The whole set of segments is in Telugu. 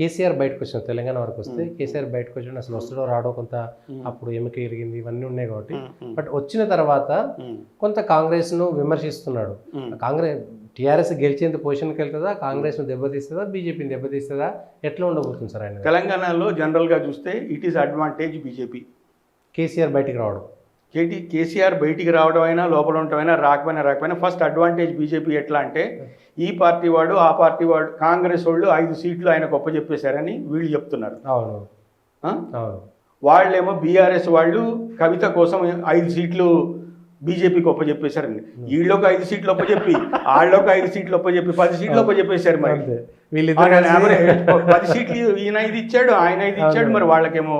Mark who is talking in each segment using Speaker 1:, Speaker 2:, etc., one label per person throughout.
Speaker 1: కేసీఆర్ బయటకు వచ్చిన తెలంగాణ వరకు వస్తే కేసీఆర్ బయటకు వచ్చిన అసలు వస్తుందో రాడో కొంత అప్పుడు ఎముక ఇరిగింది ఇవన్నీ ఉన్నాయి కాబట్టి బట్ వచ్చిన తర్వాత కొంత కాంగ్రెస్ను విమర్శిస్తున్నాడు. కాంగ్రెస్ టీఆర్ఎస్ గెలిచేంత పొజిషన్కి వెళ్తుందా, కాంగ్రెస్ను దెబ్బతీస్తుందా, బీజేపీని దెబ్బతీస్తుందా, ఎట్లా ఉండబోతుంది సార్ ఆయన?
Speaker 2: తెలంగాణలో జనరల్గా చూస్తే it is advantage BJP.
Speaker 1: KCR బయటికి రావడం,
Speaker 2: కేసీఆర్ బయటికి రావడం అయినా లోపల ఉండటమైనా రాకపోయినా ఫస్ట్ అడ్వాంటేజ్ బీజేపీ. ఎట్లా అంటే ఈ పార్టీ వాడు ఆ పార్టీ వాడు కాంగ్రెస్ వాళ్ళు 5 సీట్లు ఆయన గొప్ప చెప్పేశారని వీళ్ళు చెప్తున్నారు.
Speaker 1: అవును అవును.
Speaker 2: వాళ్ళేమో బీఆర్ఎస్ వాళ్ళు కవిత కోసం 5 సీట్లు బీజేపీకి ఒప్ప చెప్పేశారండి. వీళ్ళొక 5 సీట్లు ఒప్ప చెప్పి వాళ్ళొక 5 సీట్లు ఒప్ప చెప్పి 10 సీట్లు ఒప్ప చెప్పేశారు. మరి 10 సీట్లు ఈయన 5 ఇచ్చాడు, ఆయన 5 ఇచ్చాడు. మరి వాళ్ళకేమో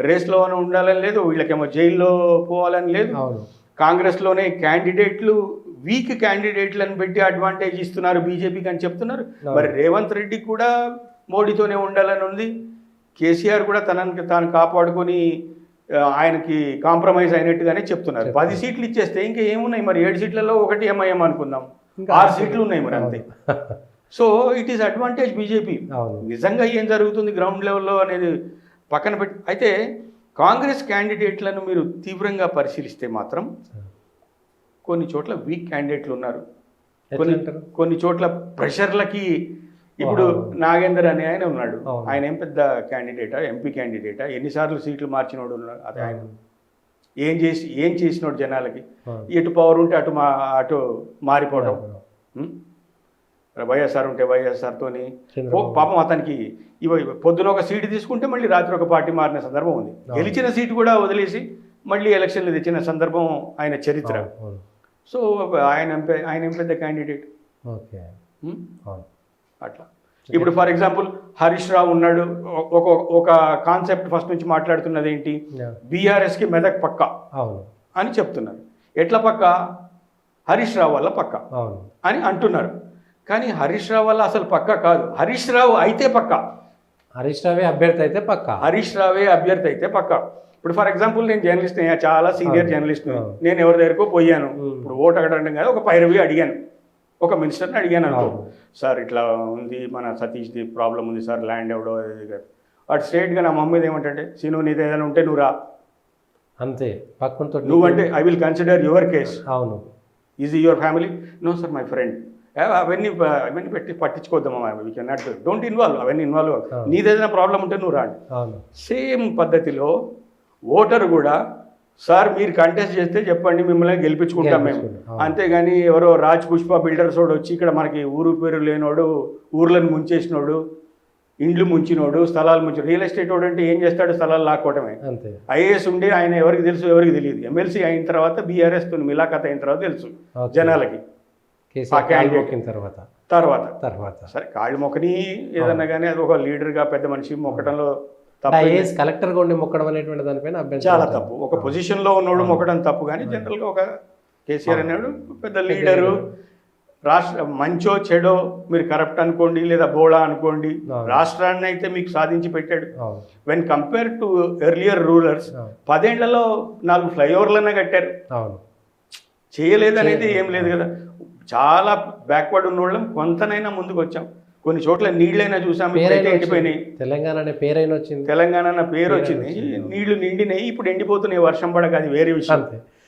Speaker 2: రేస్లో ఉండాలని లేదు, వీళ్ళకేమో జైల్లో పోవాలని లేదు. కాంగ్రెస్లోనే క్యాండిడేట్లు వీక్ క్యాండిడేట్లను పెట్టి అడ్వాంటేజ్ ఇస్తున్నారు బీజేపీకి అని చెప్తున్నారు. మరి రేవంత్ రెడ్డి కూడా మోడీతోనే ఉండాలని ఉంది. కేసీఆర్ కూడా తనని తాను కాపాడుకొని ఆయనకి కాంప్రమైజ్ అయినట్టుగానే చెప్తున్నారు. 10 సీట్లు ఇచ్చేస్తే ఇంకా ఏమున్నాయి మరి? 7 సీట్లలో ఒకటి ఎంఐఎం అనుకుందాం, 6 సీట్లు ఉన్నాయి మరి అంతే. So it is advantage BJP. నిజంగా ఏం జరుగుతుంది గ్రౌండ్ లెవెల్లో అనేది పక్కన పెట్టి, అయితే కాంగ్రెస్ క్యాండిడేట్లను మీరు తీవ్రంగా పరిశీలిస్తే మాత్రం కొన్ని చోట్ల వీక్ క్యాండిడేట్లు ఉన్నారు. కొన్ని చోట్ల ప్రెషర్లకి ఇప్పుడు నాగేందర్ అనే ఆయన ఉన్నాడు. ఆయన ఏం పెద్ద క్యాండిడేటా, ఎంపీ క్యాండిడేటా, ఎన్నిసార్లు సీట్లు మార్చినోడు ఉన్నాడు. అది ఆయన ఏం చేసినోడు జనాలకి. ఎటు పవర్ ఉంటే అటు మారిపోవడం. వైఎస్ఆర్ ఉంటే వైఎస్ఆర్తోని పాపం అతనికి పొద్దున ఒక సీటు తీసుకుంటే మళ్ళీ రాత్రి ఒక పార్టీ మారిన సందర్భం ఉంది. గెలిచిన సీటు కూడా వదిలేసి మళ్ళీ ఎలక్షన్లు తెచ్చిన సందర్భం ఆయన చరిత్ర. సో ఆయన ఏం పెద్ద క్యాండిడేట్ అట్లా. ఇప్పుడు ఫర్ ఎగ్జాంపుల్ హరీష్ రావు ఉన్నాడు. ఒక కాన్సెప్ట్ ఫస్ట్ నుంచి మాట్లాడుతున్నది ఏంటి, బీఆర్ఎస్కి మెదక్ పక్క అని చెప్తున్నారు. ఎట్లా పక్క? హరీష్ రావు వల్ల పక్క అని అంటున్నారు. కానీ హరీష్ రావు వల్ల అసలు పక్క కాదు. హరీష్ రావు అయితే పక్క,
Speaker 1: హరీష్ రావే అభ్యర్థి అయితే పక్క,
Speaker 2: హరీష్ రావే అభ్యర్థి అయితే పక్క. ఇప్పుడు ఫర్ ఎగ్జాంపుల్ నేను జర్నలిస్ట్, చాలా సీనియర్ జర్నలిస్ట్. నేను ఎవరి దగ్గరకు పోయాను, ఇప్పుడు ఓటు అడగడం కాదు, ఒక పైరవి అడిగాను, ఒక మినిస్టర్ని అడిగాను అనుకో, సార్ ఇట్లా ఉంది మన సతీష్ది ప్రాబ్లం ఉంది సార్, ల్యాండ్ ఎవడో వాడు స్ట్రేట్గా నా మమ్మీది ఏమంటే, సీను నీది ఏదైనా ఉంటే నువ్వు రా అంతే, పక్కనతో నువ్వంటే I will consider your case. అవును. Is your family? No sir my friend. అవన్నీ పెట్టి పట్టించుకోద్దామా, we can not, don't involve, అవన్నీ ఇన్వాల్వ్. నీదేదైనా ప్రాబ్లం ఉంటే నువ్వు రాండి. సేమ్ పద్ధతిలో ఓటర్ కూడా, సార్ మీరు కంటెస్ట్ చేస్తే చెప్పండి, మిమ్మల్ని గెలిపించుకుంటాం మేము. అంతేగాని ఎవరో రాజ్ పుష్ప బిల్డర్స్ వాడు వచ్చి ఇక్కడ మనకి ఊరు పేరు లేనోడు, ఊర్లను ముంచేసినోడు, ఇండ్లు ముంచినోడు, స్థలాలు ముంచి, రియల్ ఎస్టేట్ వాడు అంటే ఏం చేస్తాడు? స్థలాలు లాక్కోవడమే. ఐఏఎస్ ఉండి ఆయన ఎవరికి తెలుసు, ఎవరికి తెలియదు. ఎమ్మెల్సీ అయిన తర్వాత బీఆర్ఎస్ తో మిలాఖత్ అయిన తర్వాత తెలుసు జనాలకి. తర్వాత సరే కాళ్ళు మొక్కని ఏదన్నా కానీ అది ఒక లీడర్గా పెద్ద మనిషి మొక్కడంలో
Speaker 1: కలెక్టర్ గా ఉండి మొక్కడం అనేటువంటి దానిపైన
Speaker 2: చాలా తప్పు. ఒక పొజిషన్లో ఉన్నోడు మొక్కడం తప్పు. కానీ జనరల్గా ఒక కేసీఆర్ అనేవాడు పెద్ద లీడరు, రాష్ట్ర మంచో చెడో మీరు కరప్ట్ అనుకోండి లేదా బోడా అనుకోండి, రాష్ట్రాన్ని అయితే మీకు సాధించి పెట్టాడు. When compare to earlier rulers, 10 ఏళ్లలో 4 ఫ్లైఓవర్లన్నా కట్టారు. చేయలేదనేది ఏం లేదు కదా. చాలా బ్యాక్వర్డ్ ఉన్న వాళ్ళం కొంతనైనా ముందుకు వచ్చాం. కొన్ని చోట్ల నీళ్ళైనా చూసాం, ఎండిపోయినాయి.
Speaker 1: తెలంగాణ అనే పేరైనా వచ్చింది,
Speaker 2: తెలంగాణ అన్న పేరు వచ్చింది, నీళ్లు నిండినాయి, ఇప్పుడు ఎండిపోతున్నాయి వర్షం పడక, అది వేరే విషయం.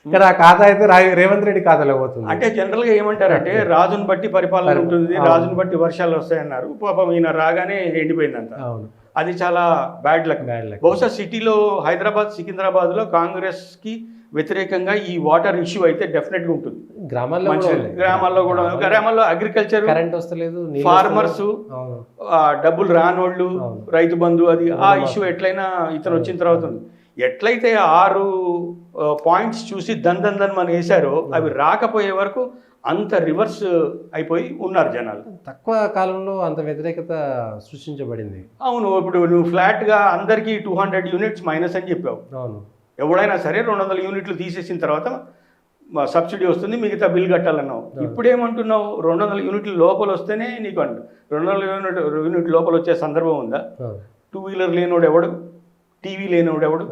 Speaker 1: ఇక్కడ ఆ ఖాతా అయితే రేవంత్ రెడ్డి ఖాతాలో పోతుంది.
Speaker 2: అంటే జనరల్గా ఏమంటారంటే రాజును బట్టి పరిపాలన ఉంటుంది, రాజును బట్టి వర్షాలు వస్తాయన్నారు. పాపం ఈయన రాగానే ఎండిపోయిందంట. అది చాలా బ్యాడ్ లక్. బహుశా సిటీలో హైదరాబాద్, సికింద్రాబాద్లో కాంగ్రెస్కి వ్యతిరేకంగా ఈ వాటర్ ఇష్యూ అయితే డెఫినెట్గా ఉంటుంది. గ్రామాల్లో అగ్రికల్చర్,
Speaker 1: కరెంట్ వస్తలేదు,
Speaker 2: ఫార్మర్స్, డబ్బులు రానోళ్ళు, రైతు బంధు, అది ఆ ఇష్యూ ఎట్లయినా ఇతను వచ్చిన తర్వాత ఉంది. ఎట్లయితే 6 పాయింట్స్ చూసి దన్ వేశారో అవి రాకపోయే వరకు అంత రివర్స్ అయిపోయి ఉన్నారు జనాలు.
Speaker 1: తక్కువ కాలంలో అంత వ్యతిరేకత సృష్టించబడింది.
Speaker 2: అవును. ఇప్పుడు నువ్వు ఫ్లాట్గా అందరికీ 200 యూనిట్స్ మైనస్ అని చెప్పావు. అవును. ఎవడైనా సరే 200 యూనిట్లు తీసేసిన తర్వాత సబ్సిడీ వస్తుంది, మిగతా బిల్ కట్టాలన్నావు. ఇప్పుడేమంటున్నావు? 200 యూనిట్ల లోపల వస్తేనే నీకు అంటు. 200 యూనిట్ లోపల వచ్చే సందర్భం ఉందా? 2 వీలర్ లేనోడు ఎవడు, టీవీ లేనోడు ఎవడు,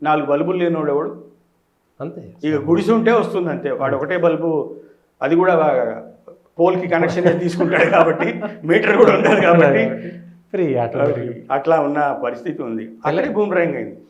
Speaker 2: 4 బల్బులు లేనోడు ఎవడు, అంతే. ఇక గుడిసి ఉంటే వస్తుంది అంతే. వాడు ఒకటే బల్బు, అది కూడా పోల్కి కనెక్షన్ తీసుకుంటాడు కాబట్టి, మీటర్ కూడా ఉండదు కాబట్టి
Speaker 1: ఫ్రీ ఆటోమేటిక్.
Speaker 2: అట్లా ఉన్న పరిస్థితి ఉంది. అక్కడే బూమరాంగ్ అయింది.